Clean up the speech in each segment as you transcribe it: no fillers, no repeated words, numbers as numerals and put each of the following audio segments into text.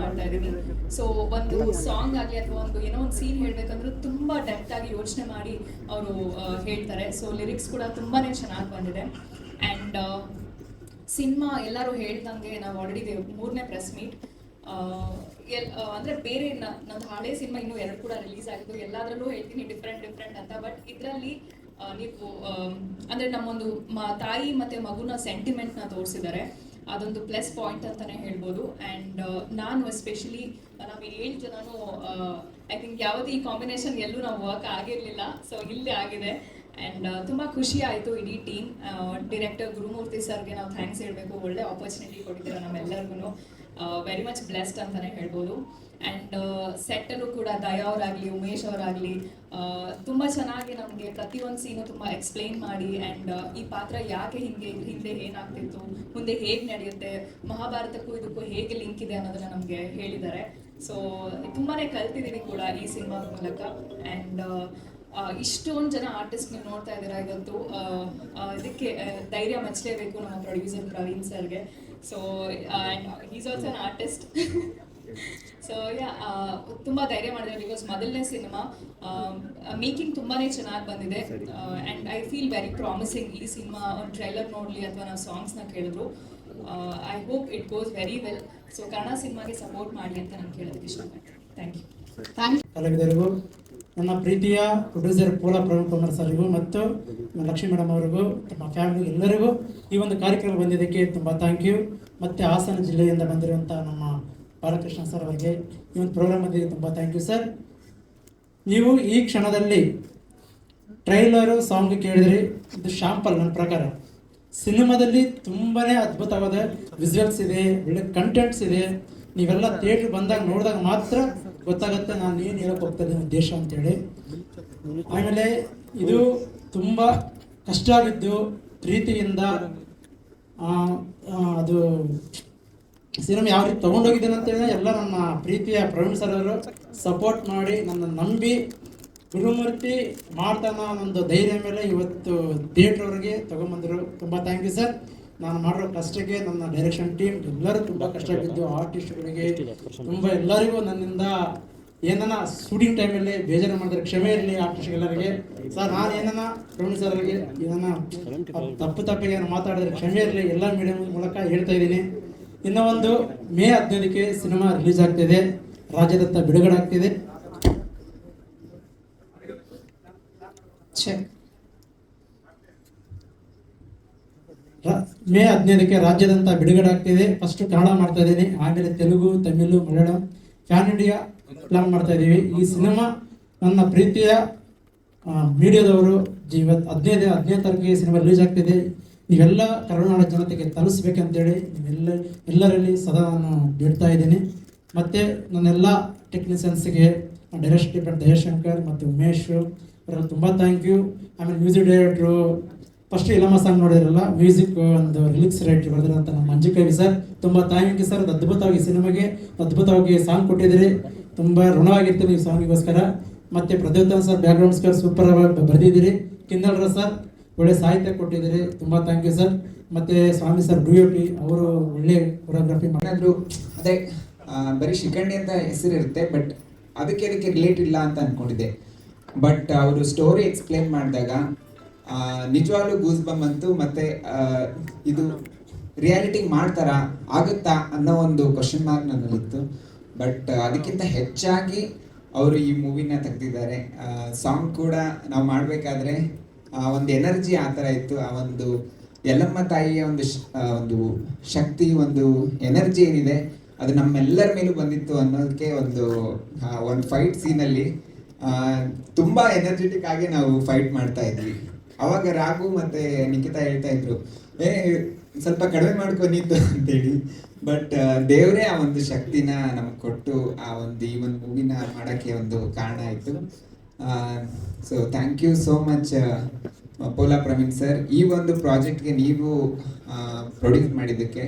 ಮಾಡ್ತಾ ಇದ್ದೀನಿ. ಸೊ ಒಂದು ಸಾಂಗ್ ಆಗಲಿ ಅಥವಾ ಒಂದು ಏನೋ ಒಂದು ಸೀನ್ ಹೇಳಬೇಕಂದ್ರೂ ತುಂಬ ಡೆಪ್ತ್ ಆಗಿ ಯೋಚನೆ ಮಾಡಿ ಅವರು ಹೇಳ್ತಾರೆ. ಸೊ ಲಿರಿಕ್ಸ್ ಕೂಡ ತುಂಬಾ ಚೆನ್ನಾಗಿ ಬಂದಿದೆ. ಆ್ಯಂಡ್ ಸಿನಿಮಾ ಎಲ್ಲರೂ ಹೇಳ್ದಂಗೆ ನಾವು ಆಲ್ರೆಡಿ 3ನೇ ಪ್ರೆಸ್ ಮೀಟ್. ಅಂದರೆ ಬೇರೆ ನಂದು ಹಳೆ ಸಿನಿಮಾ ಇನ್ನೂ 2 ಕೂಡ ರಿಲೀಸ್ ಆಗಿದ್ದು, ಎಲ್ಲದರಲ್ಲೂ ಹೇಳ್ತೀನಿ ಡಿಫ್ರೆಂಟ್ ಅಂತ. ಬಟ್ ಇದರಲ್ಲಿ ನೀವು ಅಂದರೆ ನಮ್ಮೊಂದು ತಾಯಿ ಮತ್ತು ಮಗುನ ಸೆಂಟಿಮೆಂಟ್ನ ತೋರಿಸಿದ್ದಾರೆ. ಅದೊಂದು ಪ್ಲಸ್ ಪಾಯಿಂಟ್ ಅಂತಲೇ ಹೇಳ್ಬೋದು. ಆ್ಯಂಡ್ ನಾನು ಎಸ್ಪೆಷಲಿ ನಾವು 7 ಜನನು ಐ ಥಿಂಕ್ ಯಾವುದೇ ಈ ಕಾಂಬಿನೇಷನ್ ಎಲ್ಲೂ ನಾವು ವರ್ಕ್ ಆಗಿರಲಿಲ್ಲ. ಸೊ ಇಲ್ಲೇ ಆಗಿದೆ. ಆ್ಯಂಡ್ ತುಂಬ ಖುಷಿ ಆಯಿತು ಇಡೀ ಟೀಮ್. ಡಿರೆಕ್ಟರ್ ಗುರುಮೂರ್ತಿ ಸರ್ಗೆ ನಾವು ಥ್ಯಾಂಕ್ಸ್ ಹೇಳಬೇಕು. ಒಳ್ಳೆ ಆಪರ್ಚುನಿಟಿ ಕೊಟ್ಟಿದ್ದೀರ ನಮ್ಮೆಲ್ಲರಿಗೂ. ವೆರಿ ಮಚ್ ಬ್ಲೆಸ್ಡ್ ಅಂತಲೇ ಹೇಳ್ಬೋದು. ಆ್ಯಂಡ್ ಸೆಟ್ಟಲ್ಲೂ ಕೂಡ ದಯಾ ಅವರಾಗಲಿ ಉಮೇಶ್ ಅವರಾಗಲಿ ತುಂಬ ಚೆನ್ನಾಗಿ ನಮಗೆ ಪ್ರತಿಯೊಂದು ಸೀನು ತುಂಬ ಎಕ್ಸ್ಪ್ಲೈನ್ ಮಾಡಿ ಆ್ಯಂಡ್ ಈ ಪಾತ್ರ ಯಾಕೆ ಹಿಂದೆ ಏನಾಗ್ತಿತ್ತು, ಮುಂದೆ ಹೇಗೆ ನಡೆಯುತ್ತೆ, ಮಹಾಭಾರತಕ್ಕೂ ಇದಕ್ಕೂ ಹೇಗೆ ಲಿಂಕ್ ಇದೆ ಅನ್ನೋದನ್ನು ನಮಗೆ ಹೇಳಿದ್ದಾರೆ. ಸೊ ತುಂಬಾ ಕಲ್ತಿದ್ದೀನಿ ಕೂಡ ಈ ಸಿನಿಮಾದ ಮೂಲಕ. ಆ್ಯಂಡ್ ಇಷ್ಟೊಂದು ಜನ ಆರ್ಟಿಸ್ಟ್ ನೀವು ನೋಡ್ತಾ ಇದ್ದೀರಾ ಇವತ್ತು. ಇದಕ್ಕೆ ಧೈರ್ಯ ಮೆಚ್ಚಲೇಬೇಕು ನಮ್ಮ ಪ್ರೊಡ್ಯೂಸರ್ ಪ್ರವೀಣ್ ಸರ್ಗೆ. So and is also an artist. So ತುಂಬ ಧೈರ್ಯ ಮಾಡಿದ್ದಾರೆ. ಬಿಕಾಸ್ ಮೊದಲನೇ ಸಿನಿಮಾ ಮೇಕಿಂಗ್ ತುಂಬಾ ಚೆನ್ನಾಗಿ ಬಂದಿದೆ. And I feel very promising. ಈ ಸಿನಿಮಾ ಒಂದು ಟ್ರೈಲರ್ ನೋಡಲಿ ಅಥವಾ ನಾವು ಸಾಂಗ್ಸ್ನ ಕೇಳಿದ್ರು, I hope it goes very well. So Kannada ಸಿನಿಮಾಗೆ ಸಪೋರ್ಟ್ ಮಾಡಲಿ ಅಂತ ನಾನು ಕೇಳೋದಕ್ಕೆ ಇಷ್ಟಪಡ್ತೀನಿ. Thank you. ಕಲಾವಿದರಿಗೂ, ನನ್ನ ಪ್ರೀತಿಯ ಪ್ರೊಡ್ಯೂಸರ್ ಪೋಲಾ ಪ್ರವೀಣ್ ಕುಮಾರ್ ಸರ್ಗೂ ಮತ್ತು ಲಕ್ಷ್ಮೀ ಮೇಡಮ್ ಅವರಿಗೂ, ತಮ್ಮ ಫ್ಯಾಮಿಲಿ ಎಲ್ಲರಿಗೂ ಈ ಒಂದು ಕಾರ್ಯಕ್ರಮ ಬಂದಿದ್ದಕ್ಕೆ ತುಂಬ ಥ್ಯಾಂಕ್ ಯು. ಮತ್ತು ಹಾಸನ ಜಿಲ್ಲೆಯಿಂದ ಬಂದಿರುವಂಥ ನಮ್ಮ ಬಾಲಕೃಷ್ಣ ಸರ್ ಅವರಿಗೆ ಈ ಒಂದು ಪ್ರೋಗ್ರಾಮ್ ಬಂದಿದ್ದಕ್ಕೆ ತುಂಬ ಥ್ಯಾಂಕ್ ಯು ಸರ್. ನೀವು ಈ ಕ್ಷಣದಲ್ಲಿ ಟ್ರೈಲರು ಸಾಂಗ್ ಕೇಳಿದ್ರಿ, ಇದು ಶಾಂಪಲ್. ನನ್ನ ಪ್ರಕಾರ ಸಿನಿಮಾದಲ್ಲಿ ತುಂಬಾ ಅದ್ಭುತವಾದ ವಿಜುವಲ್ಸ್ ಇದೆ, ಒಳ್ಳೆ ಕಂಟೆಂಟ್ಸ್ ಇದೆ. ನೀವೆಲ್ಲ ಥಿಯೇಟ್ರ್ ಬಂದಾಗ ನೋಡಿದಾಗ ಮಾತ್ರ ಗೊತ್ತಾಗುತ್ತೆ ನಾನು ಏನು ಹೇಳಕ್ಕೆ ಹೋಗ್ತಾ ಇದ್ದೀನಿ ಉದ್ದೇಶ ಅಂತೇಳಿ. ಆಮೇಲೆ ಇದು ತುಂಬ ಕಷ್ಟ ಆಗಿದ್ದು ಪ್ರೀತಿಯಿಂದ ಅದು ಸಿನಿಮಾ ಯಾವ ರೀತಿ ತೊಗೊಂಡೋಗಿದ್ದೇನೆ ಅಂತೇಳಿ ಎಲ್ಲ ನನ್ನ ಪ್ರೀತಿಯ ಪ್ರವೀಣ್ ಸರ್ ಅವರು ಸಪೋರ್ಟ್ ಮಾಡಿ ನನ್ನ ನಂಬಿ ಗುರುಮೂರ್ತಿ ಮಾಡ್ತಾನ ಒಂದು ಧೈರ್ಯ ಮೇಲೆ ಇವತ್ತು ಥಿಯೇಟ್ರವ್ರಿಗೆ ತೊಗೊಂಬಂದರು. ತುಂಬ ಥ್ಯಾಂಕ್ ಯು ಸರ್. ನಾನು ಮಾಡಿರೋ ಕಷ್ಟಕ್ಕೆ ನನ್ನ ಡೈರೆಕ್ಷನ್ ಟೀಮ್ ಎಲ್ಲರೂ ತುಂಬ ಕಷ್ಟ ಬಿದ್ದು, ಆರ್ಟಿಸ್ಟ್ಗಳಿಗೆ ತುಂಬ ಎಲ್ಲರಿಗೂ ನನ್ನಿಂದ ಏನನ್ನ ಶೂಟಿಂಗ್ ಟೈಮಲ್ಲಿ ಬೇಜಾರು ಮಾಡಿದ್ರೆ ಕ್ಷಮೆ ಇರಲಿ ಆರ್ಟಿಸ್ಟ್ಗೆಲ್ಲರಿಗೆ. ಸರ್ ನಾನು ಏನನ್ನ ಪ್ರವೀಣ್ ಸರ್ಗೆ ಏನನ್ನ ತಪ್ಪಿಗೆ ಮಾತಾಡಿದ್ರೆ ಕ್ಷಮೆ ಇರಲಿ, ಎಲ್ಲ ಮೀಡಿಯಂ ಮೂಲಕ ಹೇಳ್ತಾ ಇದ್ದೀನಿ. ಇನ್ನೂ ಒಂದು ಮೇ 15ಕ್ಕೆ ಸಿನಿಮಾ ರಿಲೀಸ್ ಆಗ್ತಿದೆ, ರಾಜ್ಯದತ್ತ ಬಿಡುಗಡೆ ಆಗ್ತಿದೆ. ಮೇ 15ಕ್ಕೆ ರಾಜ್ಯದಂತ ಬಿಡುಗಡೆ ಆಗ್ತಿದೆ. ಫಸ್ಟ್ ಕನ್ನಡ ಮಾಡ್ತಾ ಇದ್ದೀನಿ, ಆಮೇಲೆ Telugu, Tamil, Malayalam, PAN India plan ಮಾಡ್ತಾ ಇದ್ದೀವಿ. ಈ ಸಿನಿಮಾ ನನ್ನ ಪ್ರೀತಿಯ ಮೀಡಿಯಾದವರು 15ನೇ ತಾರೀಕಿಗೆ ಸಿನಿಮಾ ರಿಲೀಸ್ ಆಗ್ತಿದೆ. ನೀವೆಲ್ಲ ಕರುನಾಡ ಜನತೆಗೆ ತಲುಪಿಸ್ಬೇಕಂತೇಳಿ ಎಲ್ಲರಲ್ಲಿ ಸದಾ ನಾನು ಬಿಡ್ತಾ ಇದ್ದೀನಿ. ಮತ್ತು ನನ್ನೆಲ್ಲ ಟೆಕ್ನಿಷಿಯನ್ಸ್ಗೆ, ಡೈರೆಕ್ಟರ್ ಡಿಪಾರ್ಟ್ಮೆಂಟ್ ದಯಾಶಂಕರ್ ಮತ್ತು ಉಮೇಶ್ ಅವರೆಲ್ಲ ತುಂಬ ಥ್ಯಾಂಕ್ ಯು. ಆಮೇಲೆ ಮ್ಯೂಸಿಕ್ ಡೈರೆಕ್ಟ್ರು ಫಸ್ಟ್ ಇಲಮ ಸಾಂಗ್ ನೋಡಿದ್ರಲ್ಲ, ಮ್ಯೂಸಿಕ್ ಒಂದು ರಿಲಿಕ್ಸ್ ರೈಟರ್ ಬರೆದಿರೋಂಥ ನಮ್ಮ ಮಂಜು ಕವಿ ಸರ್, ತುಂಬ ಥ್ಯಾಂಕ್ ಯು ಸರ್. ಅದು ಅದ್ಭುತವಾಗಿ ಸಿನಿಮಾಗೆ ಅದ್ಭುತವಾಗಿ ಸಾಂಗ್ ಕೊಟ್ಟಿದ್ದೀರಿ, ತುಂಬ ಋಣವಾಗಿರ್ತೀನಿ ಈ ಸಾಂಗಿಗೋಸ್ಕರ. ಮತ್ತು Pradyotan sir background score super ಆಗಿ ಬರೆದಿದ್ದೀರಿ. ಕಿನ್ನಲ್ರ ಸರ್ ಒಳ್ಳೆ ಸಾಹಿತ್ಯ ಕೊಟ್ಟಿದ್ದೀರಿ, ತುಂಬ ಥ್ಯಾಂಕ್ ಯು ಸರ್. ಮತ್ತು ಸ್ವಾಮಿ ಸರ್ DOP ಅವರು ಒಳ್ಳೆ ಕೊರಿಯೋಗ್ರಫಿ ಮಾಡಿದ್ರು. ಅದೇ ಬರೀ ಶಿಖಂಡಿ ಅಂತ ಹೆಸರಿರುತ್ತೆ, ಬಟ್ ಅದಕ್ಕೆ ರಿಲೇಟ್ ಇಲ್ಲ ಅಂತ ಅಂದ್ಕೊಂಡಿದ್ದೆ. ಬಟ್ ಅವರು ಸ್ಟೋರಿ ಎಕ್ಸ್ಪ್ಲೇನ್ ಮಾಡಿದಾಗ ನಿಜವಾಗ್ಲೂ ಗೂಸ್ ಬಮ್ ಅಂತು. ಮತ್ತು ಇದು ರಿಯಾಲಿಟಿಗೆ ಮಾಡ್ತಾರಾ, ಆಗುತ್ತಾ ಅನ್ನೋ ಒಂದು ಕ್ವಶನ್ ಮಾರ್ಕ್ ನನ್ನಲ್ಲಿತ್ತು. ಬಟ್ ಅದಕ್ಕಿಂತ ಹೆಚ್ಚಾಗಿ ಅವರು ಈ ಮೂವಿನ ತೆಗೆದಿದ್ದಾರೆ. ಸಾಂಗ್ ಕೂಡ ನಾವು ಮಾಡಬೇಕಾದ್ರೆ ಒಂದು ಎನರ್ಜಿ ಆ ಥರ ಇತ್ತು. ಆ ಒಂದು ಯಲ್ಲಮ್ಮ ತಾಯಿಯ ಒಂದು ಶಕ್ತಿ, ಒಂದು ಎನರ್ಜಿ ಏನಿದೆ ಅದು ನಮ್ಮೆಲ್ಲರ ಮೇಲೂ ಬಂದಿತ್ತು ಅನ್ನೋದಕ್ಕೆ ಒಂದು ಫೈಟ್ ಸೀನಲ್ಲಿ ತುಂಬ ಎನರ್ಜೆಟಿಕ್ ಆಗಿ ನಾವು ಫೈಟ್ ಮಾಡ್ತಾ ಇದ್ವಿ. ಅವಾಗ ರಾಘು ಮತ್ತು ನಿಖಿತಾ ಹೇಳ್ತಾ ಇದ್ರು, ಸ್ವಲ್ಪ ಕಡಿಮೆ ಮಾಡ್ಕೊಂಡಿದ್ದು ಅಂತೇಳಿ. ಬಟ್ ದೇವರೇ ಆ ಒಂದು ಶಕ್ತಿನ ನಮ್ಗೆ ಕೊಟ್ಟು ಈ ಒಂದು ಮೂವಿನ ಮಾಡೋಕ್ಕೆ ಒಂದು ಕಾರಣ ಆಯಿತು. So thank you so much Pola Praveen sir, ಈ ಒಂದು ಪ್ರಾಜೆಕ್ಟ್ಗೆ ನೀವು ಪ್ರೊಡ್ಯೂಸ್ ಮಾಡಿದ್ದಕ್ಕೆ.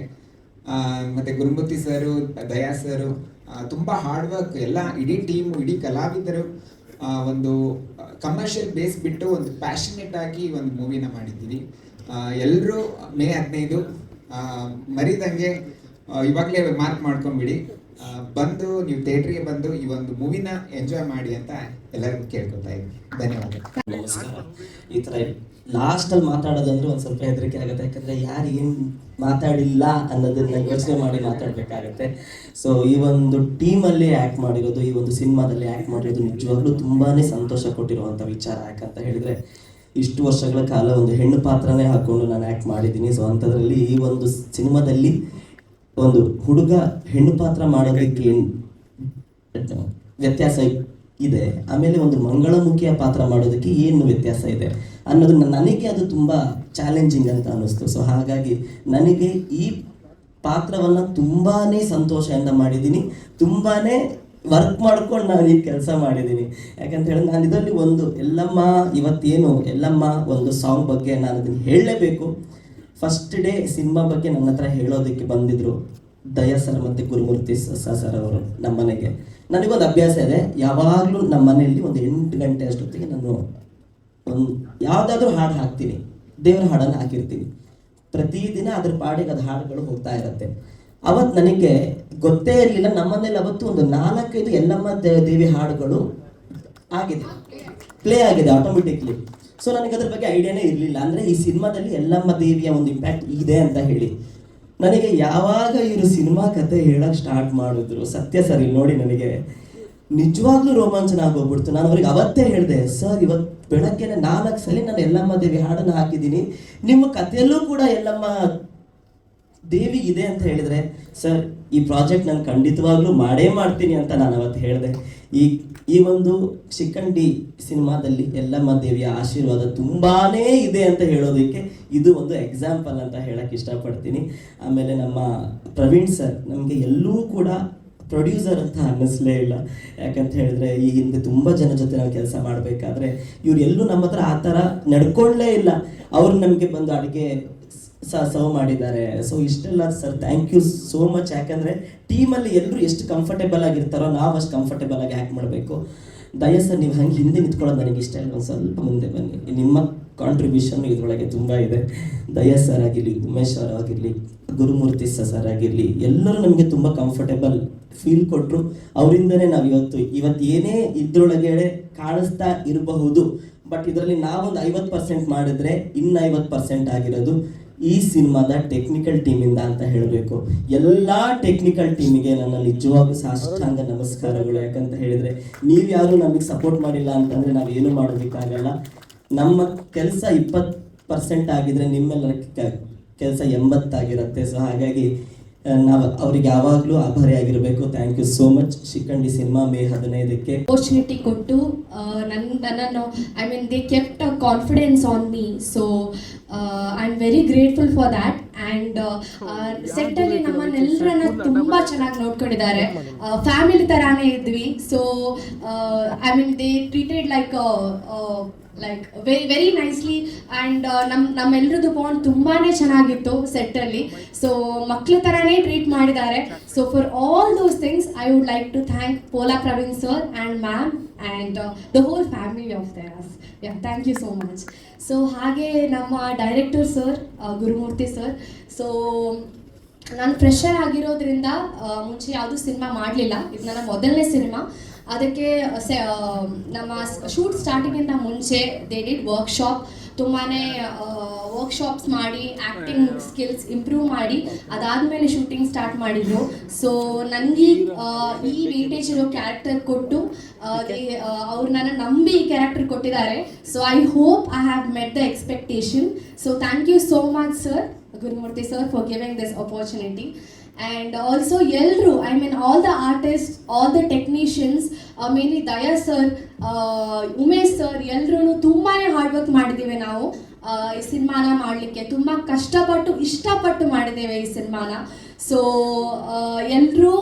ಮತ್ತು ಗುರುಮೂರ್ತಿ ಸರು, ದಯಾ ಸರು ತುಂಬ ಹಾರ್ಡ್ ವರ್ಕ್, ಎಲ್ಲ ಇಡೀ ಟೀಮು, ಇಡೀ ಕಲಾವಿದರು ಒಂದು ಕಮರ್ಷಿಯಲ್ ಬೇಸ್ ಬಿಟ್ಟು ಒಂದು ಪ್ಯಾಷನೇಟ್ ಆಗಿ ಒಂದು ಮೂವಿನ ಮಾಡಿದ್ದೀವಿ. ಎಲ್ಲರೂ ಮೇ 15 ಮರಿದಂಗೆ ಇವಾಗಲೇ ಮಾರ್ಕ್ ಮಾಡ್ಕೊಂಬಿಡಿ. ಬಂದು ನೀವು ಥಿಯೇಟ್ರಿಗೆ ಬಂದು ಈ ಒಂದು ಮೂವಿನ ಎಂಜಾಯ್ ಮಾಡಿ ಅಂತ ಎಲ್ಲರಿಗೂ ಕೇಳ್ಕೊತಾ ಇದ್ದೀನಿ. ಧನ್ಯವಾದ. ನಮಸ್ಕಾರ. ಈ ಥರ ಲಾಸ್ಟಲ್ಲಿ ಮಾತಾಡೋದಂದ್ರೆ ಒಂದು ಸ್ವಲ್ಪ ಹೆದರಿಕೆ ಆಗುತ್ತೆ, ಯಾಕಂದರೆ ಯಾರು ಏನು ಮಾತಾಡಿಲ್ಲ ಅನ್ನೋದನ್ನ ಯೋಚನೆ ಮಾಡಿ ಮಾತಾಡಬೇಕಾಗತ್ತೆ. ಸೊ ಈ ಒಂದು ಟೀಮಲ್ಲಿ ಆ್ಯಕ್ಟ್ ಮಾಡಿರೋದು, ಈ ಒಂದು ಸಿನಿಮಾದಲ್ಲಿ ಆ್ಯಕ್ಟ್ ಮಾಡಿರೋದು ನಿಜವಾಗ್ಲೂ ತುಂಬಾ ಸಂತೋಷ ಕೊಟ್ಟಿರುವಂಥ ವಿಚಾರ. ಯಾಕಂತ ಹೇಳಿದರೆ ಇಷ್ಟು ವರ್ಷಗಳ ಕಾಲ ಒಂದು ಹೆಣ್ಣು ಪಾತ್ರನೇ ಹಾಕ್ಕೊಂಡು ನಾನು ಆ್ಯಕ್ಟ್ ಮಾಡಿದ್ದೀನಿ. ಸೊ ಅಂಥದ್ರಲ್ಲಿ ಈ ಒಂದು ಸಿನಿಮಾದಲ್ಲಿ ಒಂದು ಹುಡುಗ ಹೆಣ್ಣು ಪಾತ್ರ ಮಾಡೋದಕ್ಕೆ ವ್ಯತ್ಯಾಸ ಇದೆ, ಆಮೇಲೆ ಒಂದು ಮಂಗಳಮುಖಿಯ ಪಾತ್ರ ಮಾಡೋದಕ್ಕೆ ಏನು ವ್ಯತ್ಯಾಸ ಇದೆ ಅನ್ನೋದು ನನಗೆ ಅದು ತುಂಬ ಚಾಲೆಂಜಿಂಗ್ ಅಂತ ಅನ್ನಿಸ್ತು. ಸೊ ಹಾಗಾಗಿ ನನಗೆ ಈ ಪಾತ್ರವನ್ನು ತುಂಬಾ ಸಂತೋಷದಿಂದ ಮಾಡಿದ್ದೀನಿ, ತುಂಬಾ ವರ್ಕ್ ಮಾಡ್ಕೊಂಡು ನಾನು ಈ ಕೆಲಸ ಮಾಡಿದ್ದೀನಿ. ಯಾಕಂತ ಹೇಳಿದ್ರೆ ನಾನು ಇದರಲ್ಲಿ ಒಂದು ಎಲ್ಲಮ್ಮ ಇವತ್ತೇನು ಎಲ್ಲಮ್ಮ ಒಂದು ಸಾಂಗ್ ಬಗ್ಗೆ ನಾನು ಅದನ್ನು ಹೇಳಲೇಬೇಕು. ಫಸ್ಟ್ ಡೇ ಸಿನಿಮಾ ಬಗ್ಗೆ ನನ್ನ ಹತ್ರ ಹೇಳೋದಕ್ಕೆ ಬಂದಿದ್ರು ದಯಾ ಸರ್ ಮತ್ತು ಗುರುಮೂರ್ತಿ ಸರ್ ಅವರು ನಮ್ಮ ಮನೆಗೆ. ನನಗೊಂದು ಅಭ್ಯಾಸ ಇದೆ, ಯಾವಾಗಲೂ ನಮ್ಮ ಮನೆಯಲ್ಲಿ ಒಂದು 8 ಗಂಟೆ ಅಷ್ಟೊತ್ತಿಗೆ ನಾನು ಒಂದು ಯಾವುದಾದ್ರೂ ಹಾಡು ಹಾಕ್ತೀನಿ, ದೇವರ ಹಾಡನ್ನು ಹಾಕಿರ್ತೀನಿ. ಪ್ರತಿದಿನ ಅದ್ರ ಪಾಡಿಗೆ ಅದು ಹಾಡುಗಳು ಹೋಗ್ತಾ ಇರುತ್ತೆ. ಅವತ್ತು ನನಗೆ ಗೊತ್ತೇ ಇರಲಿಲ್ಲ, ನಮ್ಮನೇಲಿ ಅವತ್ತು ಒಂದು 4-5 ಎಲ್ಲಮ್ಮ ದೇವಿ ಹಾಡುಗಳು ಆಗಿದೆ, ಪ್ಲೇ ಆಗಿದೆ ಆಟೋಮೆಟಿಕ್ಲಿ. ಸೊ ನನಗೆ ಅದ್ರ ಬಗ್ಗೆ ಐಡಿಯಾನೇ ಇರಲಿಲ್ಲ, ಅಂದರೆ ಈ ಸಿನಿಮಾದಲ್ಲಿ ಎಲ್ಲಮ್ಮ ದೇವಿಯ ಒಂದು ಇಂಪ್ಯಾಕ್ಟ್ ಇದೆ ಅಂತ ಹೇಳಿ. ನನಗೆ ಯಾವಾಗ ಇವರು ಸಿನಿಮಾ ಕತೆ ಹೇಳಕ್ಕೆ ಸ್ಟಾರ್ಟ್ ಮಾಡಿದ್ರು, ಸತ್ಯ ಸರ್ ಇಲ್ಲಿ ನೋಡಿ ನನಗೆ ನಿಜವಾಗ್ಲೂ ರೋಮಾಂಚನ ಆಗೋಗ್ಬಿಡ್ತು. ನಾನು ಅವ್ರಿಗೆ ಅವತ್ತೇ ಹೇಳಿದೆ, ಸರ್ ಇವತ್ತು ಬೆಳಗ್ಗೆನೆ 4 ಸಲ ನಾನು ಎಲ್ಲಮ್ಮ ದೇವಿ ಹಾಡನ್ನು ಹಾಕಿದ್ದೀನಿ, ನಿಮ್ಮ ಕಥೆಯಲ್ಲೂ ಕೂಡ ಎಲ್ಲಮ್ಮ ದೇವಿ ಇದೆ ಅಂತ ಹೇಳಿದ್ರೆ, ಸರ್ ಈ ಪ್ರಾಜೆಕ್ಟ್ ನಾನು ಖಂಡಿತವಾಗ್ಲೂ ಮಾಡೇ ಮಾಡ್ತೀನಿ ಅಂತ ನಾನು ಅವತ್ತು ಹೇಳಿದೆ. ಈ ಒಂದು ಶಿಖಂಡಿ ಸಿನಿಮಾದಲ್ಲಿ ಎಲ್ಲಮ್ಮ ದೇವಿಯ ಆಶೀರ್ವಾದ ತುಂಬಾ ಇದೆ ಅಂತ ಹೇಳೋದಕ್ಕೆ ಇದು ಒಂದು ಎಕ್ಸಾಂಪಲ್ ಅಂತ ಹೇಳಕ್ಕೆ ಇಷ್ಟಪಡ್ತೀನಿ. ಆಮೇಲೆ ನಮ್ಮ ಪ್ರವೀಣ್ ಸರ್ ನಮಗೆ ಎಲ್ಲೂ ಕೂಡ ಪ್ರೊಡ್ಯೂಸರ್ ಅಂತ ಅನ್ನಿಸ್ಲೇ ಇಲ್ಲ. ಯಾಕಂತ ಹೇಳಿದ್ರೆ ಈ ಹಿಂದೆ ತುಂಬ ಜನ ಜೊತೆ ನಾವು ಕೆಲಸ ಮಾಡಬೇಕಾದ್ರೆ ಇವ್ರು ಎಲ್ಲೂ ನಮ್ಮ ಹತ್ರ ಆ ಥರ ನಡ್ಕೊಳ್ಳೇ ಇಲ್ಲ. ಅವ್ರು ನಮಗೆ ಬಂದು ಅಡುಗೆ ಸರ್ವ್ ಮಾಡಿದ್ದಾರೆ. ಸೊ ಇಷ್ಟೆಲ್ಲ sir thank you so much. ಯಾಕಂದರೆ ಟೀಮಲ್ಲಿ ಎಲ್ಲರೂ ಎಷ್ಟು ಕಂಫರ್ಟೇಬಲ್ ಆಗಿರ್ತಾರೋ ನಾವು ಅಷ್ಟು ಕಂಫರ್ಟೇಬಲ್ ಆಗಿ ಆ್ಯಕ್ಟ್ ಮಾಡಬೇಕು. ದಯಾ ಸರ್ ನೀವು ಹಂಗೆ ಹಿಂದೆ ನಿಂತ್ಕೊಳ್ಳೋದು ನನಗೆ ಇಷ್ಟ ಇಲ್ಲ, ಒಂದು ಸ್ವಲ್ಪ ಮುಂದೆ ಬನ್ನಿ, ನಿಮ್ಮ ಕಾಂಟ್ರಿಬ್ಯೂಷನ್ ಇದರೊಳಗೆ ತುಂಬ ಇದೆ. ದಯಾ ಸರ್ ಆಗಿರಲಿ, ಉಮೇಶ್ ಸರ್ ಆಗಿರಲಿ, ಗುರುಮೂರ್ತಿ ಸರ್ ಆಗಿರಲಿ, ಎಲ್ಲರೂ ನಮಗೆ ತುಂಬ ಕಂಫರ್ಟೇಬಲ್ ಫೀಲ್ ಕೊಟ್ಟರು. ಅವರಿಂದನೇ ನಾವು ಇವತ್ತು ಏನೇ ಇದ್ರೊಳಗೆ ಕಾಣಿಸ್ತಾ ಇರಬಹುದು, ಬಟ್ ಇದರಲ್ಲಿ ನಾವೊಂದು 50% ಮಾಡಿದ್ರೆ ಇನ್ನು 50% ಆಗಿರೋದು ಈ ಸಿನಿಮಾದ ಟೆಕ್ನಿಕಲ್ ಟೀಮಿಂದ ಅಂತ ಹೇಳಬೇಕು. ಎಲ್ಲ ಟೆಕ್ನಿಕಲ್ ಟೀಮಿಗೆ ನನ್ನ ನಿಜವಾಗ್ಲೂ ಸಾಷ್ಟಾಂಗ ನಮಸ್ಕಾರಗಳು. ಯಾಕಂತ ಹೇಳಿದರೆ ನೀವು ಯಾರು ನಮಗೆ ಸಪೋರ್ಟ್ ಮಾಡಿಲ್ಲ ಅಂತಂದರೆ ನಾವು ಏನು ಮಾಡೋದಕ್ಕಾಗಲ್ಲ. ನಮ್ಮ ಕೆಲಸ 20% ಆಗಿದ್ರೆ ನಿಮ್ಮೆಲ್ಲರ ಕೆಲಸ 80 ಆಗಿರುತ್ತೆ. ಸೊ ಹಾಗಾಗಿ ನಾವು ಅವ್ರಿಗೆ ಯಾವಾಗಲೂ ಆಭಾರಿಯಾಗಿರಬೇಕು. Thank you so much. Shikhandi cinema May 15ಕ್ಕೆ ಅಪರ್ಚುನಿಟಿ ಕೊಟ್ಟು ನನ್ನನ್ನು I mean they kept a confidence on me. So I am very grateful for that. And ಸೆಟ್ಟಲ್ಲಿ ನಮ್ಮನ್ನೆಲ್ಲರನ್ನ ತುಂಬ ಚೆನ್ನಾಗಿ ನೋಡ್ಕೊಂಡಿದ್ದಾರೆ, ಫ್ಯಾಮಿಲಿ ಥರಾನೇ ಇದ್ವಿ. So I mean they treated like very nicely. And ನಮ್ಮೆಲ್ಲರದ್ದು ಬಾಂಡ್ ತುಂಬಾ ಚೆನ್ನಾಗಿತ್ತು ಸೆಟ್ಟಲ್ಲಿ. ಸೊ ಮಕ್ಳ ಥರನೇ ಟ್ರೀಟ್ ಮಾಡಿದ್ದಾರೆ. So for all those things I would like to thank ಪೋಲಾ Praveen sir and ma'am and the whole family of theirs. Yeah, thank you so much. So ಹಾಗೆ ನಮ್ಮ director sir Gurumurthy sir. So ನಾನು fresher ಆಗಿರೋದ್ರಿಂದ ಮುಂಚೆ ಯಾವುದೂ cinema ಮಾಡಲಿಲ್ಲ, ಇದು ನನ್ನ ಮೊದಲನೇ ಸಿನಿಮಾ. ಅದಕ್ಕೆ ನಮ್ಮ ಶೂಟ್ ಸ್ಟಾರ್ಟಿಂಗಿಂತ ಮುಂಚೆ ದೇ ಡಿಡ್ ವರ್ಕ್ಶಾಪ್, ತುಂಬಾ ವರ್ಕ್ಶಾಪ್ಸ್ ಮಾಡಿ ಆ್ಯಕ್ಟಿಂಗ್ ಸ್ಕಿಲ್ಸ್ ಇಂಪ್ರೂವ್ ಮಾಡಿ ಅದಾದಮೇಲೆ ಶೂಟಿಂಗ್ ಸ್ಟಾರ್ಟ್ ಮಾಡಿದ್ರು. ಸೊ ನನಗೆ ಈ ವೇಟೇಜ್ ಇರೋ ಕ್ಯಾರೆಕ್ಟರ್ ಕೊಟ್ಟು ಅವ್ರು ನನ್ನ ನಂಬಿ ಈ ಕ್ಯಾರೆಕ್ಟರ್ ಕೊಟ್ಟಿದ್ದಾರೆ. So I hope I have met the expectation. So thank you so much sir, Gurumurthy sir, for giving this opportunity. And also ಎಲ್ಲರೂ, I mean all the artists, all the technicians, mainly Daya sir, Umesh sir, ಎಲ್ಲರೂ ತುಂಬಾ hard work ಮಾಡಿದ್ದೀವಿ ನಾವು ಈ ಸಿನಿಮಾನ ಮಾಡಲಿಕ್ಕೆ. ತುಂಬ ಕಷ್ಟಪಟ್ಟು ಇಷ್ಟಪಟ್ಟು ಮಾಡಿದ್ದೇವೆ ಈ ಸಿನಿಮಾನ. ಸೊ ಎಲ್ಲರೂ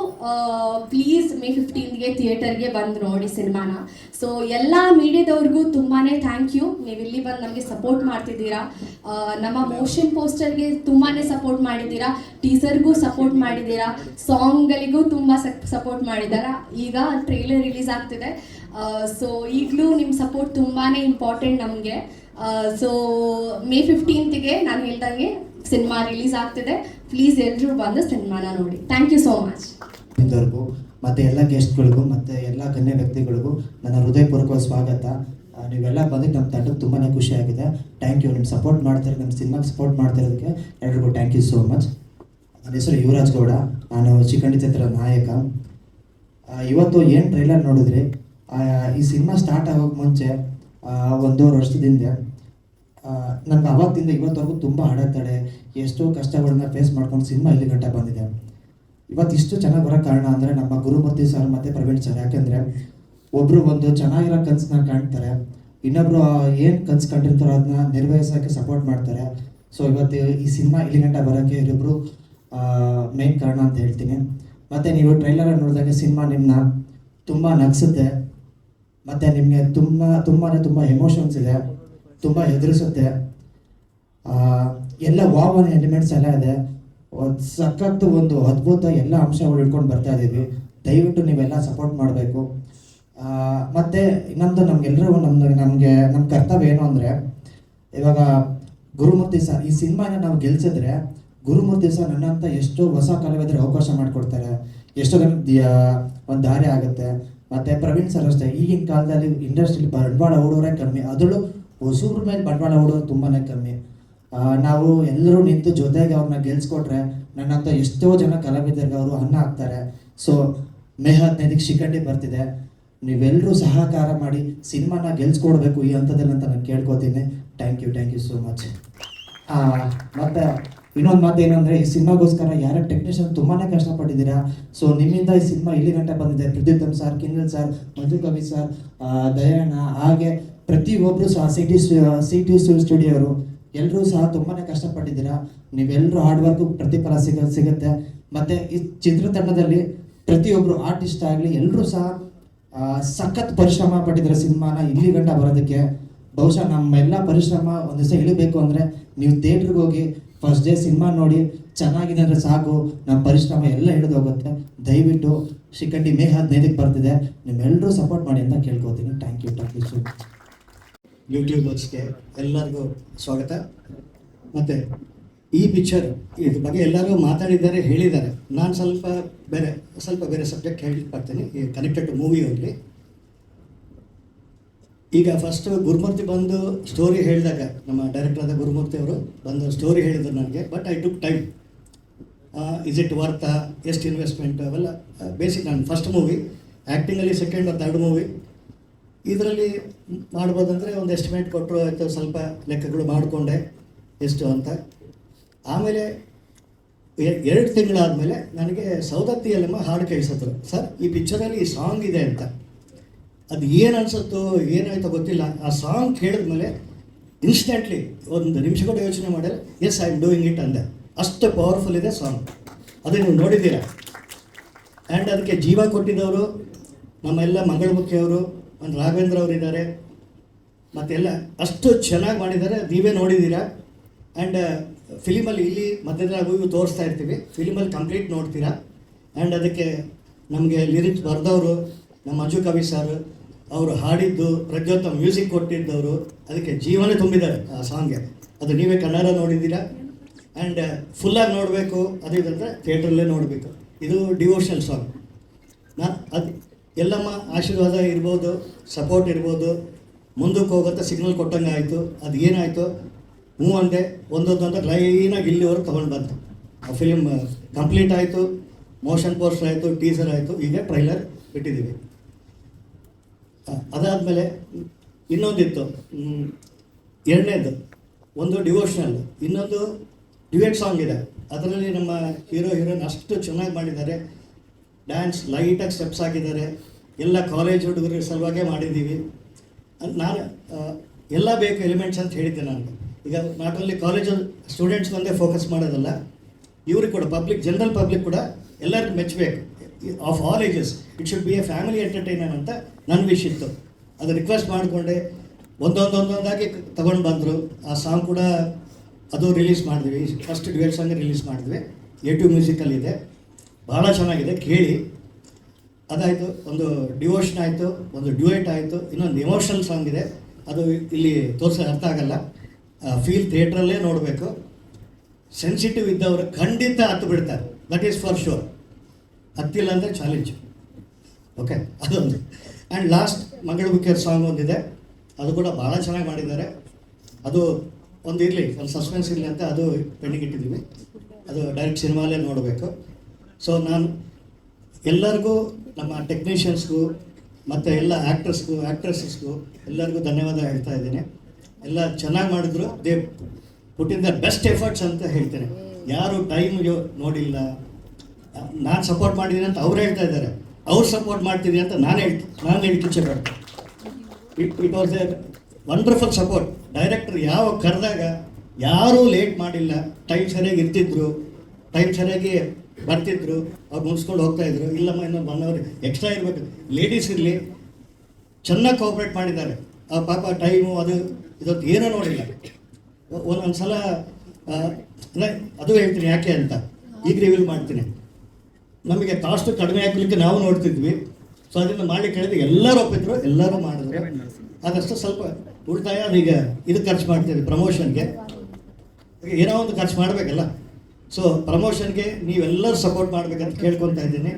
ಪ್ಲೀಸ್ ಮೇ 15ಗೆ ಥಿಯೇಟರ್ಗೆ ಬಂದು ನೋಡಿ ಸಿನಿಮಾನ. ಸೊ ಎಲ್ಲ ಮೀಡಿಯಾದವ್ರಿಗೂ ತುಂಬಾ ಥ್ಯಾಂಕ್ ಯು, ನೀವು ಇಲ್ಲಿ ಬಂದು ನಮಗೆ ಸಪೋರ್ಟ್ ಮಾಡ್ತಿದ್ದೀರಾ. ನಮ್ಮ ಮೋಷನ್ ಪೋಸ್ಟರ್ಗೆ ತುಂಬಾ ಸಪೋರ್ಟ್ ಮಾಡಿದ್ದೀರಾ, ಟೀಸರ್ಗೂ ಸಪೋರ್ಟ್ ಮಾಡಿದ್ದೀರಾ, ಸಾಂಗ್ಗಳಿಗೂ ತುಂಬ ಸಪೋರ್ಟ್ ಮಾಡಿದ್ದೀರಾ. ಈಗ ಟ್ರೈಲರ್ ರಿಲೀಸ್ ಆಗ್ತಿದೆ. ಸೊ ಈಗಲೂ ನಿಮ್ಮ ಸಪೋರ್ಟ್ ತುಂಬಾ ಇಂಪಾರ್ಟೆಂಟ್ ನಮಗೆ. ಸೊ ಮೇ 15ಗೆ ನಾನು ಹೇಳ್ದಂಗೆ ಸಿನಿಮಾ ರಿಲೀಸ್ ಆಗ್ತಿದೆ. ಪ್ಲೀಸ್ ಎಲ್ಲರೂ ಬಂದು ಸಿನಿಮಾನ ನೋಡಿ. Thank you so much. ಇಂದವ್ರಿಗೂ ಮತ್ತು ಎಲ್ಲ ಗೆಸ್ಟ್ಗಳಿಗೂ ಮತ್ತು ಎಲ್ಲ ಗಣ್ಯ ವ್ಯಕ್ತಿಗಳಿಗೂ ನನ್ನ ಹೃದಯಪೂರ್ವಕ ಸ್ವಾಗತ. ನೀವೆಲ್ಲ ಬಂದಿದ್ದು ನಮ್ಮ ತಂಡಕ್ಕೆ ತುಂಬಾ ಖುಷಿಯಾಗಿದೆ. Thank you. ನಿಮ್ಮ ಸಪೋರ್ಟ್ ಮಾಡ್ತಾರೆ, ನಮ್ಮ ಸಿನಿಮಾಗೆ ಸಪೋರ್ಟ್ ಮಾಡ್ತಿರೋದಕ್ಕೆ ಎಲ್ರಿಗೂ ಥ್ಯಾಂಕ್ ಯು ಸೋ ಮಚ್. ನನ್ನ ಹೆಸರು ಯುವರಾಜ್ ಗೌಡ, ನಾನು ಶಿಖಂಡಿ ಚಿತ್ರದ ನಾಯಕ. ಇವತ್ತು ಏನು ಟ್ರೈಲರ್ ನೋಡಿದ್ರಿ, ಈ ಸಿನಿಮಾ ಸ್ಟಾರ್ಟ್ ಆಗೋಕ್ಕೆ ಮುಂಚೆ 1.5 ವರ್ಷದಿಂದ ನನಗೆ ಆವತ್ತಿಂದ ಇವತ್ತವರೆಗೂ ತುಂಬ ಅಡೆತಡೆ, ಎಷ್ಟೋ ಕಷ್ಟಗಳನ್ನ ಫೇಸ್ ಮಾಡ್ಕೊಂಡು ಸಿನಿಮಾ ಇಲ್ಲಿ ಗಂಟ ಬಂದಿದೆ. ಇವತ್ತು ಇಷ್ಟು ಚೆನ್ನಾಗಿ ಬರೋ ಕಾರಣ ಅಂದರೆ ನಮ್ಮ ಗುರುಮೂರ್ತಿ ಸರ್ ಮತ್ತು ಪ್ರವೀಣ್ ಸರ್. ಯಾಕೆಂದರೆ ಒಬ್ಬರು ಒಂದು ಚೆನ್ನಾಗಿರೋ ಕನಸನ್ನ ಕಾಣ್ತಾರೆ, ಇನ್ನೊಬ್ಬರು ಏನು ಕನಸು ಕಂಡಿರ್ತಾರೋ ಅದನ್ನ ನಿರ್ವಹಿಸೋಕ್ಕೆ ಸಪೋರ್ಟ್ ಮಾಡ್ತಾರೆ. ಸೊ ಇವತ್ತು ಈ ಸಿನಿಮಾ ಇಲ್ಲಿ ಗಂಟ ಬರೋಕ್ಕೆ ಇವರಿಬ್ಬರು ಮೇನ್ ಕಾರಣ ಅಂತ ಹೇಳ್ತೀನಿ. ಮತ್ತು ನೀವು ಟ್ರೈಲರ್ ನೋಡಿದಾಗ ಸಿನಿಮಾ ನಿಮ್ಮನ್ನ ತುಂಬ ನಗಿಸುತ್ತೆ, ಮತ್ತು ನಿಮಗೆ ತುಂಬ ಎಮೋಷನ್ಸ್ ಇದೆ, ತುಂಬ ಹೆದರಿಸುತ್ತೆ. ಎಲ್ಲ ವಾವ್ ಎಲಿಮೆಂಟ್ಸ್ ಎಲ್ಲ ಇದೆ. ಸಖತ್ತು ಒಂದು ಅದ್ಭುತ ಎಲ್ಲ ಅಂಶಗಳು ಇಟ್ಕೊಂಡು ಬರ್ತಾ ಇದ್ದೀವಿ. ದಯವಿಟ್ಟು ನೀವೆಲ್ಲ ಸಪೋರ್ಟ್ ಮಾಡಬೇಕು. ಮತ್ತು ಇನ್ನೊಂದು ನಮಗೆಲ್ಲರಿಗೂ ನಮ್ಮ ಕರ್ತವ್ಯ ಏನು ಅಂದರೆ, ಇವಾಗ ಗುರುಮೂರ್ತಿ ಸರ್ ಈ ಸಿನಿಮಾನ ನಾವು ಗೆಲ್ಸಿದ್ರೆ ಗುರುಮೂರ್ತಿ ಸರ್ ನನ್ನಂಥ ಎಷ್ಟೋ ಹೊಸ ಕಲಾವಿದರಿಗೆ ಅವಕಾಶ ಮಾಡಿಕೊಡ್ತಾರೆ, ಎಷ್ಟೋ ಒಂದು ದಾರಿ ಆಗುತ್ತೆ. ಮತ್ತು ಪ್ರವೀಣ್ ಸರ್ ಅಷ್ಟೇ, ಈಗಿನ ಕಾಲದಲ್ಲಿ ಇಂಡಸ್ಟ್ರಿಲಿ ಬಂಡವಾಳ ಹೂಡೋರೇ ಕಮ್ಮಿ, ಅದರಲ್ಲೂ ಹೊಸಬ್ರ ಮೇಲೆ ಬಂಡವಾಳ ಹೂಡೋರು ತುಂಬಾ ಕಮ್ಮಿ. ನಾವು ಎಲ್ಲರೂ ನಿಂತು ಜೊತೆಗೆ ಅವ್ರನ್ನ ಗೆಲ್ಸ್ಕೊಟ್ರೆ ನನ್ನಂಥ ಎಷ್ಟೋ ಜನ ಕಲಾವಿದರಿಗೆ ಅವರು ಅನ್ನ ಹಾಕ್ತಾರೆ. ಸೊ ಮೇ 15ಕ್ಕೆ ಶಿಖಂಡಿ ಬರ್ತಿದೆ, ನೀವೆಲ್ಲರೂ ಸಹಕಾರ ಮಾಡಿ ಸಿನಿಮಾನ ಗೆಲ್ಸ್ಕೊಡ್ಬೇಕು ಈ ಹಂತದಲ್ಲಿ ಅಂತ ನಾನು ಕೇಳ್ಕೊತೀನಿ. Thank you so much. ಮತ್ತು ಇನ್ನೊಂದು ಮಾತು ಏನಂದರೆ, ಈ ಸಿನಿಮಾಗೋಸ್ಕರ ಯಾರ ಟೆಕ್ನಿಷಿಯನ್ ತುಂಬಾ ಕಷ್ಟಪಟ್ಟಿದ್ದೀರಾ. ಸೊ ನಿಮ್ಮಿಂದ ಈ ಸಿನಿಮಾ ಇಲ್ಲಿ ಗಂಟೆ ಬಂದಿದೆ. ಪ್ರದ್ಯುತ್ತಮ್ ಸರ್, ಕಿನ್ನಲ್ ಸರ್, ಮಂಜು ಕವಿ ಸರ್, ದಯಾಣ, ಹಾಗೆ ಪ್ರತಿಯೊಬ್ಬರು ಸಹ ಸಿಟಿ ಸ್ಟುಡಿಯೋರು ಎಲ್ಲರೂ ಸಹ ತುಂಬಾ ಕಷ್ಟಪಟ್ಟಿದ್ದೀರಾ. ನೀವೆಲ್ಲರೂ ಹಾರ್ಡ್ ವರ್ಕು ಪ್ರತಿಫಲ ಸಿಗುತ್ತೆ. ಮತ್ತು ಈ ಚಿತ್ರತಂಡದಲ್ಲಿ ಪ್ರತಿಯೊಬ್ಬರು ಆರ್ಟಿಸ್ಟ್ ಆಗಲಿ ಎಲ್ಲರೂ ಸಹ ಸಖತ್ ಪರಿಶ್ರಮ ಪಟ್ಟಿದ್ದಾರೆ ಸಿನಿಮಾನ ಇಲ್ಲಿ ಗಂಟ ಬರೋದಕ್ಕೆ. ಬಹುಶಃ ನಮ್ಮೆಲ್ಲ ಪರಿಶ್ರಮ ಒಂದು ದಿವಸ ಇಳಿಬೇಕು ಅಂದರೆ ನೀವು ಥಿಯೇಟ್ರಿಗೆ ಹೋಗಿ ಫಸ್ಟ್ ಡೇ ಸಿನಿಮಾ ನೋಡಿ ಚೆನ್ನಾಗಿದೆ ಅಂದರೆ ಸಾಕು, ನಮ್ಮ ಪರಿಶ್ರಮ ಎಲ್ಲ ಹಿಡಿದೋಗುತ್ತೆ. ದಯವಿಟ್ಟು ಶಿಖಂಡಿ ಮೇ 15ಕ್ಕೆ ಬರ್ತಿದೆ, ನಿಮ್ಮೆಲ್ಲರೂ ಸಪೋರ್ಟ್ ಮಾಡಿ ಅಂತ ಕೇಳ್ಕೊತೀನಿ. Thank you so much. ಯೂಟ್ಯೂಬರ್ಸ್ಗೆ ಎಲ್ಲರಿಗೂ ಸ್ವಾಗತ. ಮತ್ತು ಈ ಪಿಕ್ಚರ್ ಇದ್ರ ಬಗ್ಗೆ ಎಲ್ಲರೂ ಮಾತಾಡಿದ್ದಾರೆ, ಹೇಳಿದ್ದಾರೆ. ನಾನು ಸ್ವಲ್ಪ ಬೇರೆ ಸಬ್ಜೆಕ್ಟ್ ಹೇಳ್ತೀನಿ, ಕನೆಕ್ಟೆಡ್ ಟು ಮೂವಿ ಓನ್ಲಿ. ಈಗ ಫಸ್ಟ್ ಗುರುಮೂರ್ತಿ ಬಂದು ಸ್ಟೋರಿ ಹೇಳಿದಾಗ, ನಮ್ಮ ಡೈರೆಕ್ಟರ್ ಆದ ಗುರುಮೂರ್ತಿ ಅವರು ಬಂದು ಸ್ಟೋರಿ ಹೇಳಿದ್ರು ನನಗೆ. But I took time. Is it worth, ಎಷ್ಟು ಇನ್ವೆಸ್ಟ್ಮೆಂಟ್, ಅವೆಲ್ಲ ಬೇಸಿಕ್. ನಾನು ಫಸ್ಟ್ ಮೂವಿ ಆ್ಯಕ್ಟಿಂಗಲ್ಲಿ ಸೆಕೆಂಡ್ ಆರ್ ಥರ್ಡ್ ಮೂವಿ. ಇದರಲ್ಲಿ ಮಾಡ್ಬೋದಂದರೆ ಒಂದು ಎಸ್ಟಿಮೇಟ್ ಕೊಟ್ಟರು ಆಯಿತು, ಸ್ವಲ್ಪ ಲೆಕ್ಕಗಳು ಮಾಡಿಕೊಂಡೆ ಎಷ್ಟು ಅಂತ. ಆಮೇಲೆ 2 ತಿಂಗಳಾದಮೇಲೆ ನನಗೆ ಸೌದತ್ತಿ ಯಲ್ಲಮ್ಮ ಹಾಡು ಕೇಳಿಸಿದ್ರು. ಸರ್, ಈ ಪಿಕ್ಚರಲ್ಲಿ ಈ ಸಾಂಗ್ ಇದೆ ಅಂತ. ಅದು ಏನು ಅನಿಸುತ್ತೋ ಏನಾಯ್ತೋ ಗೊತ್ತಿಲ್ಲ, ಆ ಸಾಂಗ್ ಕೇಳಿದ್ಮೇಲೆ ಇನ್ಸ್ಟೆಂಟ್ಲಿ 1 ನಿಮಿಷ ಕೂಡ ಯೋಚನೆ ಮಾಡಲ್ಲ, yes I am doing it ಅಂದೆ. ಅಷ್ಟು ಪವರ್ಫುಲ್ ಇದೆ ಸಾಂಗ್. ಅದು ನೀವು ನೋಡಿದ್ದೀರಾ. ಆ್ಯಂಡ್ ಅದಕ್ಕೆ ಜೀವ ಕೊಟ್ಟಿದ್ದವರು ನಮ್ಮೆಲ್ಲ ಮಂಗಳಮುಖಿಯವರು, ಒಂದು ರಾಘವೇಂದ್ರ ಅವರು ಇದ್ದಾರೆ, ಮತ್ತೆಲ್ಲ ಅಷ್ಟು ಚೆನ್ನಾಗಿ ಮಾಡಿದ್ದಾರೆ. ನೀವೇ ನೋಡಿದ್ದೀರಾ. ಆ್ಯಂಡ್ ಫಿಲಿಮಲ್ಲಿ ಇಲ್ಲಿ ಮಧ್ಯದಲ್ಲಿ ತೋರಿಸ್ತಾ ಇರ್ತೀವಿ, ಫಿಲಿಮಲ್ಲಿ ಕಂಪ್ಲೀಟ್ ನೋಡ್ತೀರಾ. ಆ್ಯಂಡ್ ಅದಕ್ಕೆ ನಮಗೆ ಲಿರಿಕ್ಸ್ ಬರೆದವರು ನಮ್ಮ ಮಂಜು ಕವಿ ಸರ್, ಅವರು ಹಾಡಿದ್ದು, ಪ್ರಜ್ಯೋತ್ತಮ್ ಮ್ಯೂಸಿಕ್ ಕೊಟ್ಟಿದ್ದವರು, ಅದಕ್ಕೆ ಜೀವನ ತುಂಬಿದ್ದಾರೆ ಆ ಸಾಂಗ್ಗೆ. ಅದು ನೀವೇ ಕನ್ನಡ ನೋಡಿದ್ದೀರಾ. ಆ್ಯಂಡ್ ಫುಲ್ಲಾಗಿ ನೋಡಬೇಕು ಅದು ಇದಂದರೆ ಥಿಯೇಟ್ರಲ್ಲೇ ನೋಡಬೇಕು. ಇದು ಡಿವೋಷನಲ್ ಸಾಂಗ್. ಅದು ಎಲ್ಲಮ್ಮ ಆಶೀರ್ವಾದ ಇರ್ಬೋದು, ಸಪೋರ್ಟ್ ಇರ್ಬೋದು, ಮುಂದಕ್ಕೆ ಹೋಗುತ್ತೆ ಸಿಗ್ನಲ್ ಕೊಟ್ಟಂಗೆ ಆಯಿತು. ಅದು ಏನಾಯಿತು, ಹ್ಞೂ ಅಂದೆ, ಒಂದೊಂದು ಲೈನಾಗಿ ಇಲ್ಲಿವರೆಗೆ ತೊಗೊಂಡು ಬಂತು. ಆ ಫಿಲಿಮ್ ಕಂಪ್ಲೀಟ್ ಆಯಿತು, ಮೋಷನ್ ಪೋಸ್ಟರ್ ಆಯಿತು, ಟೀಸರ್ ಆಯಿತು, ಈಗ ಟ್ರೈಲರ್ ಬಿಟ್ಟಿದ್ದೀವಿ. ಅದಾದಮೇಲೆ ಇನ್ನೊಂದಿತ್ತು, 2ನೇದು ಒಂದು ಡಿವೋಷನಲ್, ಇನ್ನೊಂದು ಡ್ಯುಯೆಟ್ ಸಾಂಗ್ ಇದೆ. ಅದರಲ್ಲಿ ನಮ್ಮ ಹೀರೋಯಿನ್ ಅಷ್ಟು ಚೆನ್ನಾಗಿ ಮಾಡಿದ್ದಾರೆ. ಡ್ಯಾನ್ಸ್ ಲೈಟಾಗಿ ಸ್ಟೆಪ್ಸ್ ಹಾಕಿದ್ದಾರೆ. ಎಲ್ಲ ಕಾಲೇಜ್ ಹುಡುಗರ ಸಲುವಾಗೇ ಮಾಡಿದ್ದೀವಿ. ನಾನು ಎಲ್ಲ ಬೇಕು ಎಲಿಮೆಂಟ್ಸ್ ಅಂತ ಹೇಳಿದ್ದೆ. ನಾನು ಈಗ ನಾಟ್ ಓನ್ಲಿ ಕಾಲೇಜ್ ಸ್ಟೂಡೆಂಟ್ಸ್ ಒಂದೇ ಫೋಕಸ್ ಮಾಡೋದಲ್ಲ, ಇವ್ರಿಗೆ ಕೂಡ ಜನರಲ್ ಪಬ್ಲಿಕ್ ಕೂಡ ಎಲ್ಲರಿಗೂ ಮೆಚ್ಚಬೇಕು. Of all ages it should be a family entertainer ಅಂತ ನನ್ನ ವಿಶ್ ಇತ್ತು. ಅದು ರಿಕ್ವೆಸ್ಟ್ ಮಾಡಿಕೊಂಡೆ, ಒಂದೊಂದಾಗಿ ತಗೊಂಡು ಬಂದರು. ಆ ಸಾಂಗ್ ಕೂಡ ಅದು ರಿಲೀಸ್ ಮಾಡಿದ್ವಿ. ಫಸ್ಟ್ ಡ್ಯುಯೆಟ್ ಸಾಂಗ್ ರಿಲೀಸ್ ಮಾಡಿದ್ವಿ, A2 ಮ್ಯೂಸಿಕಲ್ಲಿದೆ, ಭಾಳ ಚೆನ್ನಾಗಿದೆ, ಕೇಳಿ. ಅದಾಯಿತು, ಒಂದು ಡಿವೋಷನ್ ಆಯಿತು, ಒಂದು ಡ್ಯುಯೆಟ್ ಆಯಿತು, ಇನ್ನೊಂದು ಎಮೋಷನಲ್ ಸಾಂಗ್ ಇದೆ, ಅದು ಇಲ್ಲಿ ಅರ್ಥ ಆಗಲ್ಲ. ಫೀಲ್ ಥಿಯೇಟ್ರಲ್ಲೇ ನೋಡಬೇಕು. ಸೆನ್ಸಿಟಿವ್ ಇದ್ದವರು ಖಂಡಿತ ಹತ್ತು ಬಿಡ್ತಾರೆ, ದಟ್ ಈಸ್ ಫಾರ್ ಶೋರ್. ಹತ್ತಿಲ್ಲ ಅಂದರೆ ಚಾಲೆಂಜ್. ಓಕೆ, ಅದೊಂದು. ಆ್ಯಂಡ್ ಲಾಸ್ಟ್ ಮಂಗಳಮುಖಿಯ ಸಾಂಗ್ ಒಂದಿದೆ, ಅದು ಕೂಡ ಭಾಳ ಚೆನ್ನಾಗಿ ಮಾಡಿದ್ದಾರೆ. ಅದು ಒಂದು ಇರಲಿ, ಒಂದು ಸಸ್ಪೆನ್ಸ್ ಇರಲಿ ಅಂತ ಅದು ಪೆಂಡಿಂಗ್ ಇಟ್ಟಿದ್ದೀವಿ. ಅದು ಡೈರೆಕ್ಟ್ ಸಿನಿಮಾಲೇ ನೋಡಬೇಕು. ಸೊ ನಾನು ಎಲ್ಲರಿಗೂ, ನಮ್ಮ ಟೆಕ್ನಿಷಿಯನ್ಸ್ಗೂ ಮತ್ತು ಎಲ್ಲ ಆ್ಯಕ್ಟರ್ಸ್ಗೂ ಆ್ಯಕ್ಟ್ರೆಸಸ್ಗೂ ಎಲ್ಲರಿಗೂ ಧನ್ಯವಾದ ಹೇಳ್ತಾ ಇದ್ದೀನಿ. ಎಲ್ಲ ಚೆನ್ನಾಗಿ ಮಾಡಿದ್ರು. They put in the best efforts ಅಂತ ಹೇಳ್ತೇನೆ. ಯಾರು ಟೈಮ್ ನೋಡಿಲ್ಲ, ನಾನು ಸಪೋರ್ಟ್ ಮಾಡಿದ್ದೀನಿ ಅಂತ ಅವ್ರು ಹೇಳ್ತಾ ಇದ್ದಾರೆ, ಅವ್ರು ಸಪೋರ್ಟ್ ಮಾಡ್ತಿದ್ದೀನಿ ಅಂತ ನಾನು ಹೇಳ್ತಿಚ್ಛೆ ಬೇಡ. It was A wonderful support. Director ಯಾವ ಕರೆದಾಗ ಯಾರೂ ಲೇಟ್ ಮಾಡಿಲ್ಲ, ಟೈಮ್ ಸರಿಯಾಗಿ ಇರ್ತಿದ್ರು, ಟೈಮ್ ಸರಿಯಾಗಿ ಬರ್ತಿದ್ರು, ಅವ್ರು ಮುಗಿಸ್ಕೊಂಡು ಹೋಗ್ತಾಯಿದ್ರು. ಇಲ್ಲಮ್ಮ ಇನ್ನೊಂದು 1 ಅವರ್ ಎಕ್ಸ್ಟ್ರಾ ಇರಬೇಕು, ಲೇಡೀಸ್ ಇರಲಿ, ಚೆನ್ನಾಗಿ ಕೋಆಪ್ರೇಟ್ ಮಾಡಿದ್ದಾರೆ. ಆ ಪಾಪ ಟೈಮು ಅದು ಇದೊತ್ತು ಏನೂ ನೋಡಿಲ್ಲ. ಒಂದೊಂದು ಸಲ ಅದು ಹೇಳ್ತೀನಿ ಯಾಕೆ ಅಂತ ಈಗ ರಿವೀಲ್ ಮಾಡ್ತೀನಿ. ನಮಗೆ ಕಾಸ್ಟು ಕಡಿಮೆ ಹಾಕಲಿಕ್ಕೆ ನಾವು ನೋಡ್ತಿದ್ವಿ. ಸೊ ಅದನ್ನು ಮಾಡಲಿಕ್ಕೆ ಹೇಳಿದ್ರೆ ಎಲ್ಲರೂ ಒಪ್ಪಿದ್ರು, ಎಲ್ಲರೂ ಮಾಡಿದ್ರು. ಅದಷ್ಟು ಸ್ವಲ್ಪ ಉಳಿತಾಯ ಈಗ ಇದು ಖರ್ಚು ಮಾಡ್ತಿದ್ವಿ ಪ್ರಮೋಷನ್ಗೆ. ಏನೋ ಒಂದು ಖರ್ಚು ಮಾಡಬೇಕಲ್ಲ. ಸೊ ಪ್ರಮೋಷನ್ಗೆ ನೀವೆಲ್ಲರೂ ಸಪೋರ್ಟ್ ಮಾಡಬೇಕಂತ ಕೇಳ್ಕೊತಾ ಇದ್ದೀನಿ.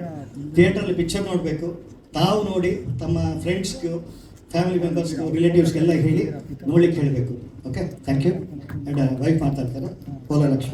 ಥಿಯೇಟ್ರಲ್ಲಿ ಪಿಕ್ಚರ್ ನೋಡಬೇಕು, ತಾವು ನೋಡಿ ತಮ್ಮ ಫ್ರೆಂಡ್ಸ್ಗೂ, ಫ್ಯಾಮಿಲಿ ಮೆಂಬರ್ಸ್ಗೂ, ರಿಲೇಟಿವ್ಸ್ಗೆಲ್ಲ ಹೇಳಿ ನೋಡ್ಲಿಕ್ಕೆ ಹೇಳಬೇಕು. Okay, thank you. And wife ಮಾತಾಡ್ತಾರೆ, ಪೋಲಾ ಲಕ್ಷ್ಮಿ.